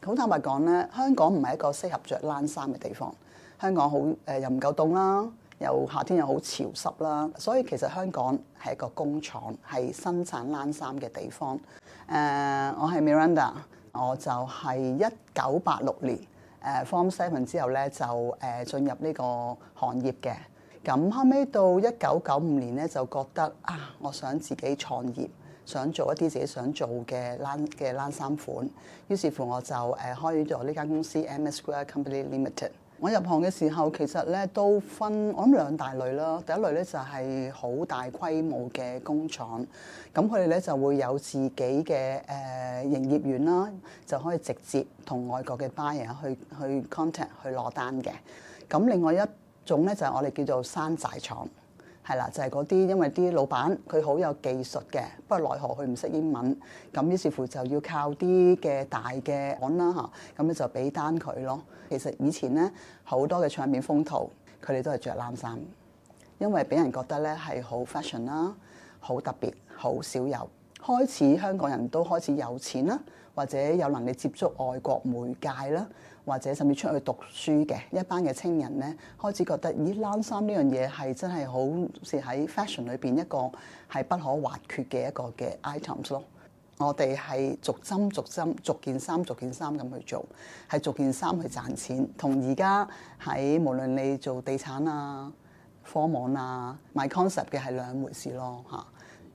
好坦白講咧，香港唔係一個適合着冷衫嘅地方。香港好又唔夠凍啦，又夏天又好潮濕啦，所以其實香港係一個工廠，係生產冷衫嘅地方。我係 Miranda， 我就係1986年Form 7之後咧就進入呢個行業嘅。咁後尾到1995年咧就覺得我想自己創業。想做一啲自己想做嘅冷衫款，於是乎我就開咗呢間公司 MS Square Company Limited。我入行嘅時候其實咧都分我諗兩大類啦。第一類咧就係好大規模嘅工廠，咁佢哋咧就會有自己嘅營業員啦，就可以直接同外國嘅 buyer 去 contact 去攞單嘅。咁另外一種咧就係我哋叫做山寨廠。係啦，就係嗰啲，因為啲老闆佢好有技術嘅，不過奈何佢唔識英文，咁於是乎就要靠啲嘅大嘅廠啦嚇，咁咧就俾單佢咯。其實以前咧好多嘅唱片風圖，佢哋都係着冷衫，因為俾人覺得咧係好 fashion 啦，好特別，好少有。開始香港人都開始有錢啦，或者有能力接觸外國媒介啦，或者甚至出去讀書嘅一班嘅青人咧，開始覺得咦冷衫呢樣嘢係真係好似喺 fashion 裏邊一個係不可或缺嘅一個嘅 items 咯。我哋係逐針逐針、逐件衫逐件衫咁去做，係逐件衫去賺錢，同而家喺無論你做地產啊、科網啊、賣 concept 嘅係兩回事咯嚇。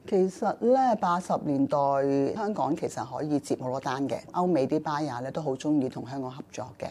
其實咧80年代香港其實可以接好多單嘅，歐美啲 buyer 咧都好中意同香港合作嘅。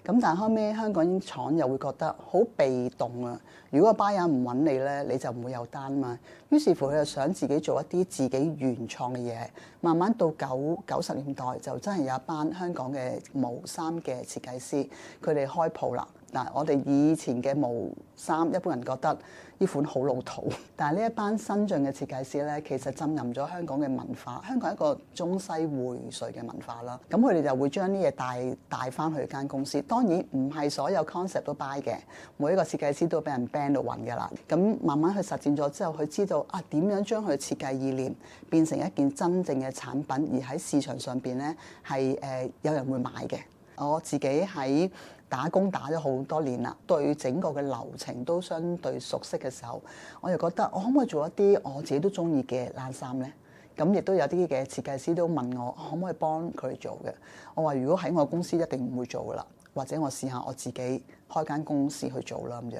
咁但係後尾香港廠又會覺得好被動啊！如果個 buyer 唔揾你咧，你就唔會有單嘛。於是乎佢就想自己做一啲自己原創嘅嘢。慢慢到90年代就真係有一班香港嘅毛衫嘅設計師，佢哋開鋪啦。嗱，我哋以前嘅毛衫，一般人覺得呢款好老土，但係呢一班新進嘅設計師咧，其實浸淫咗香港嘅文化。香港係一個中西薈萃嘅文化啦，咁佢哋就會將呢嘢帶翻去間公司。當然唔係所有 concept 都 buy 嘅，每一個設計師都俾人 ban 到暈㗎啦。咁慢慢去實踐咗之後，佢知道點樣將佢設計意念變成一件真正嘅產品，而喺市場上邊咧係有人會買嘅。我自己喺打工打咗好多年啦，對整個嘅流程都相對熟悉嘅時候，我就覺得我可唔可以做一啲我自己都中意嘅冷衫呢？咁亦都有啲嘅設計師都問我可唔可以幫佢哋做嘅。我話如果喺我公司一定唔會做噶啦，或者我試下我自己開間公司去做啦咁樣。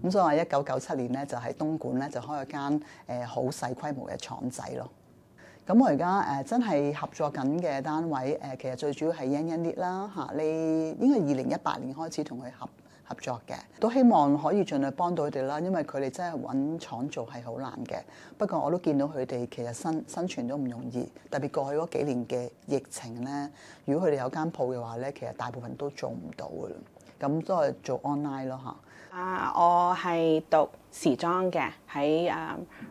咁所以我1997年咧就喺東莞咧就開咗間好細規模嘅廠仔咯。咁我而家真係合作緊嘅單位其實最主要係YanYan Knits啦嚇，你應該2018年開始同佢合作嘅，都希望可以盡量幫到佢哋啦，因為佢哋真係揾廠做係好難嘅。不過我都見到佢哋其實生存都唔容易，特別過去嗰幾年嘅疫情咧，如果佢哋有間鋪嘅話咧，其實大部分都做唔到嘅啦。咁都係做 online 咯嚇。我係讀時裝嘅喺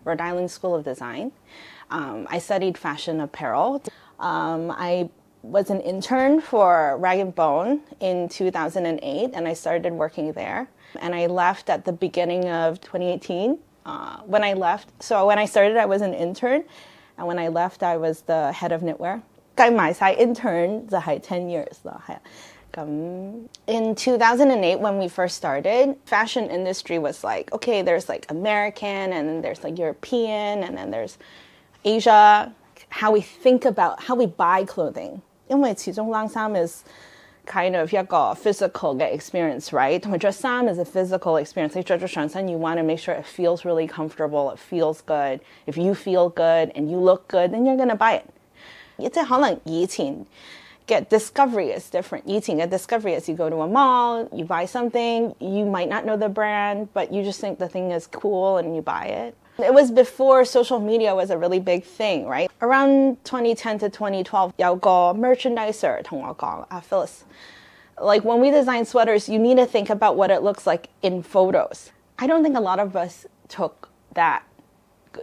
Rhode Island School of Design。I studied fashion apparel. I was an intern for Rag & Bone in 2008, and I started working there. And I left at the beginning of 2018. When I started, I was an intern, and when I left, I was the head of knitwear. 計埋晒 intern 就係10 years 啦，係啊。In 2008, when we first started, fashion industry was like, okay, there's like American, and then there's like European, and then there's Asia, how we think about, how we buy clothing. 因為始終冷衫 is kind of 一個 physical 嘅 experience, right? 同埋着衫 is a physical experience. 你着咗上身 you want to make sure it feels really comfortable, it feels good. If you feel good and you look good, then you're going to buy it. 即係可能以前嘅 discovery is different. 以前嘅 discovery is you go to a mall, you buy something, you might not know the brand, but you just think the thing is cool and you buy it. It was before social media was a really big thing, right? Around 2010 to 2012, 有個 merchandiser 同我講, Phyllis, like when we design sweaters, you need to think about what it looks like in photos. I don't think a lot of us took that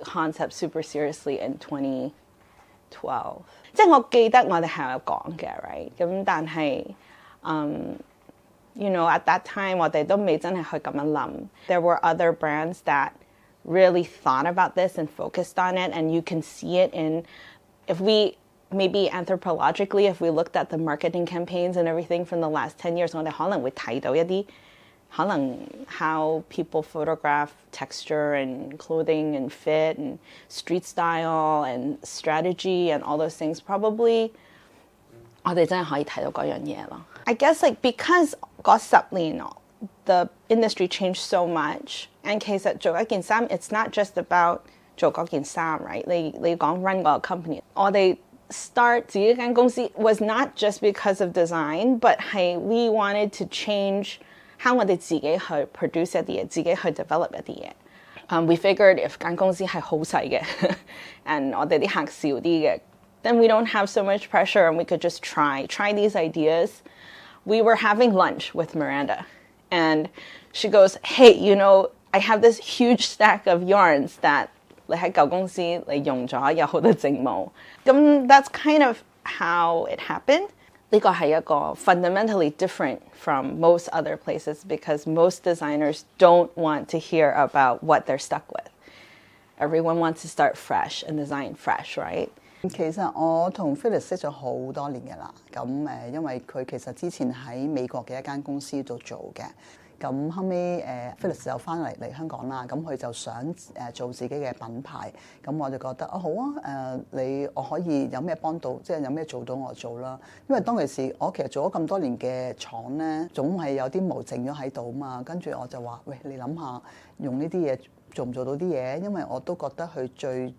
concept super seriously in 2012. 即係我記得我哋係有講嘅 right? 咁但係you know, at that time 我哋都未真係去咁樣諗. There were other brands that really thought about this and focused on it, and you can see it in, if we maybe anthropologically, if we looked at the marketing campaigns and everything from the last 10 years, 我哋可能會睇到一啲可能 how people photograph texture and clothing and fit and street style and strategy and all those things. Probably 我哋真係可以睇到嗰樣嘢咯。I guess like because 嗰10年 the industry changed so much, and 其實做一件衫 it's not just about 做嗰件衫 right? 你講 run 個 company， 我哋 start 自己間公司 was not just because of design, but 係 we wanted to change how 我哋自己去 produce 一啲嘢，自己去 develop 一啲嘢。We figured if 間公司係好細嘅，and 我哋啲客少啲嘅，then we don't have so much pressure and we could just try these ideas. We were having lunch with Miranda and she goes, hey, you know, I have this huge stack of yarns that 你喺舊公司你用咗有好多整冇。咁 that's kind of how it happened. 呢個係一個 fundamentally different from most other places because most designers don't want to hear about what they're stuck with. Everyone wants to start fresh and design fresh, right? 其實我同 Phyllis 識咗好多年嘅啦，咁因為佢其實之前喺美國嘅一間公司度做嘅，咁後尾Phyllis 就翻嚟香港啦，咁佢就想做自己嘅品牌，咁我就覺得好啊，我可以有咩幫到，即係有咩做到我做啦。因為當其時我其實做咗咁多年嘅廠咧，總係有啲毛剩咗喺度嘛，跟住我就話：喂，你諗下用呢啲嘢。做唔做到啲嘢？因為我都覺得佢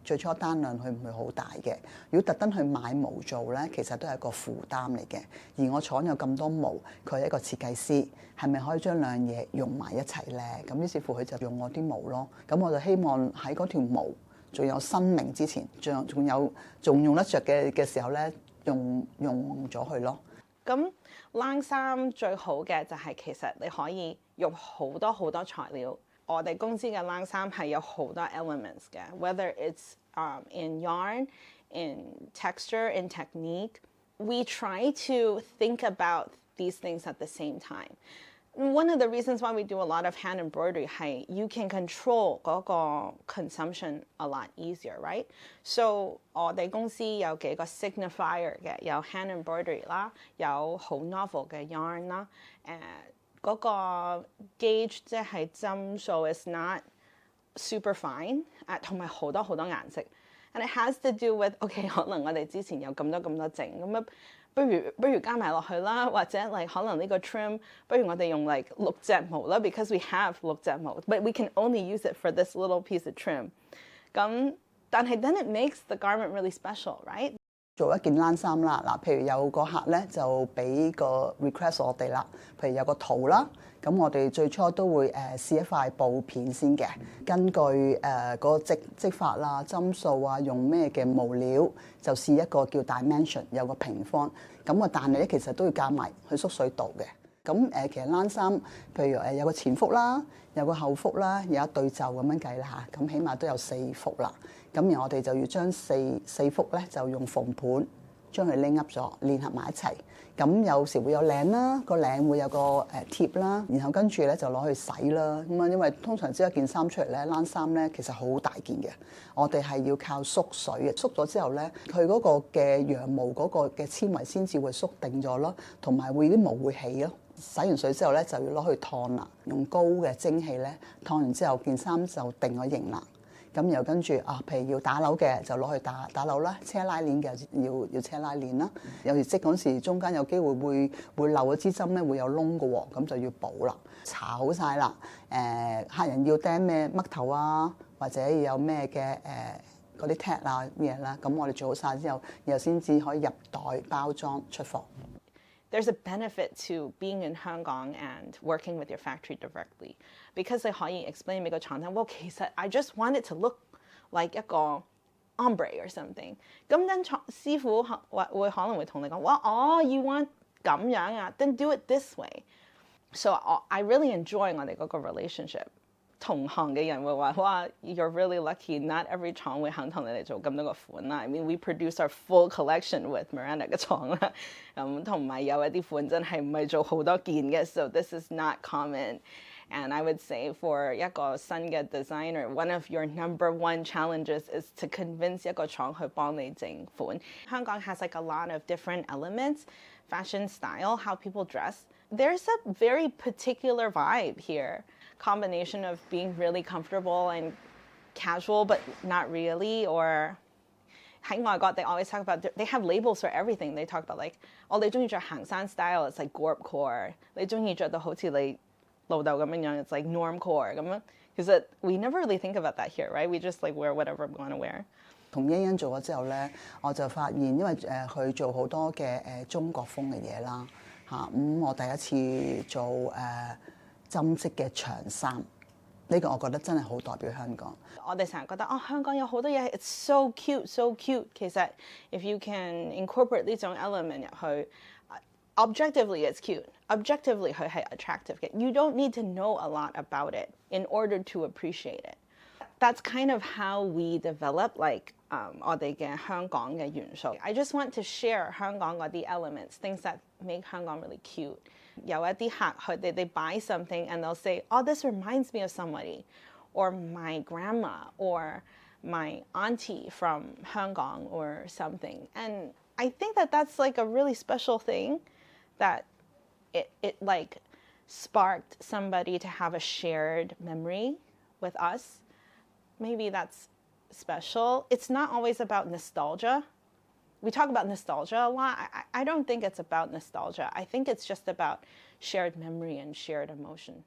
最初單量佢唔會好大嘅。如果特登去買毛做咧，其實都係一個負擔嚟嘅。而我廠有咁多毛，佢係一個設計師，係咪可以將兩樣嘢用埋一齊咧？咁於是乎佢就用我啲毛咯。咁我就希望喺嗰條毛仲有生命之前，仲用得着嘅時候咧，用咗佢咯。咁冷衫最好嘅就係其實你可以用好多材料。我哋公司嘅冷衫係有好多 elements 嘅 ，whether it's in yarn, in texture, in technique. We try to think about these things at the same time. One of the reasons why we do a lot of hand embroidery 係 you can control 嗰個 consumption a lot easier, right? So 我哋公司有幾個 signifier 嘅，有 hand embroidery 啦，有好 novel 嘅 yarn 啦，嗰個 gauge 即係針數 is not super fine， 同埋好多顏色 ，and it has to do with OK 可能我哋之前有咁多整，咁啊不如加埋落去啦，或者可能呢個 trim 不如我哋用6隻毛啦 ，because we have 6隻毛 ，but we can only use it for this little piece of trim。咁但係 then it makes the garment really special, right？做一件冷衫啦，嗱，譬如有個客咧就俾個 request 我哋啦，譬如有個圖啦，咁我哋最初都會試一塊布片先嘅，根據嗰個織法啦、針數啊，用咩嘅毛料，就試一個叫 dimension， 有個平方，咁個彈力咧其實都要加埋去縮水度嘅。咁其實冷衫，譬如有個前腹啦，有個後腹啦，有一對袖咁樣計啦嚇，咁起碼都有4幅啦。咁而我哋就要將四幅咧就用縫盤將佢拎up咗，連合埋一齊。咁有時會有領啦，個領會有個貼啦，然後跟住咧就攞去洗啦。咁啊，因為通常織一件衫出嚟咧，冷衫咧其實好大件嘅，我哋係要靠縮水嘅，縮咗之後咧，佢嗰個嘅羊毛嗰個嘅纖維先至會縮定咗咯，同埋會啲毛會起咯。洗完水之後咧，就要攞去燙啦，用高嘅蒸汽咧燙完之後，件衫就定咗型啦。咁然後跟住譬如要打紐嘅就攞去打紐啦，車拉鏈嘅要車拉鏈啦。有時織嗰時中間有機會會漏咗支針咧，會有窿嘅喎，咁就要補啦。搽好晒啦，客人要釘咩嘜頭啊，或者有咩嘅嗰啲 tag 啊咩啦，咁我哋做好晒之後，然後先至可以入袋包裝出貨。There's a benefit to being in Hong Kong and working with your factory directly because 你可以 explain 俾個廠聽，well 其實 I just want it to look like 一個 ombre or something。咁then 師傅會可能會同你講，well you want 咁樣啊 ，then do it this way。So I really enjoy 我哋嗰個 relationship。同行嘅人會話：哇 ，you're really lucky。Not every 廠會肯同你哋做咁多個款啦。I mean, we produce our full collection with Miranda 嘅廠啦。同埋有一啲款真係唔係做好多件嘅，so this is not common。And I would say for 一個新嘅 designer, one of your number one challenges is to convince 一個廠去幫你整款。香港 has like a lot of different elements, fashion style, how people dress. There's a very particular vibe here. Combination of being really comfortable and casual, but not really, or 喺外國 they always talk about, they have labels for everything. They talk about like, 你中意着行山 style, it's like gorpcore. 你中意着到好似你老豆咁樣 it's like normcore 咁樣。其實 we never really think about that here, right? We just like wear whatever we want to wear. 同YanYan做咗之後咧，我就發現，因為佢做好多嘅中國風嘅嘢啦，咁我第一次做針織嘅長衫。呢個我覺得真係好代表香港。我哋成日覺得香港有好多嘢 ，it's so cute，so cute。其實 if you can incorporate 呢種 element 入去 ，objectively it's cute，objectively 佢係 attractive 嘅。You don't need to know a lot about it in order to appreciate it. That's kind of how we develop like 我哋嘅香港嘅元素。I just want to share 香港嗰啲 elements，things that make 香港 really cute。有一啲客佢哋 they buy something and they'll say, this reminds me of somebody, or my grandma, or my auntie from 香港 or something. And I think that that's like a really special thing, that it like sparked somebody to have a shared memory with us. Maybe that's special. It's not always about nostalgia. We talk about nostalgia a lot. I don't think it's about nostalgia. I think it's just about shared memory and shared emotion.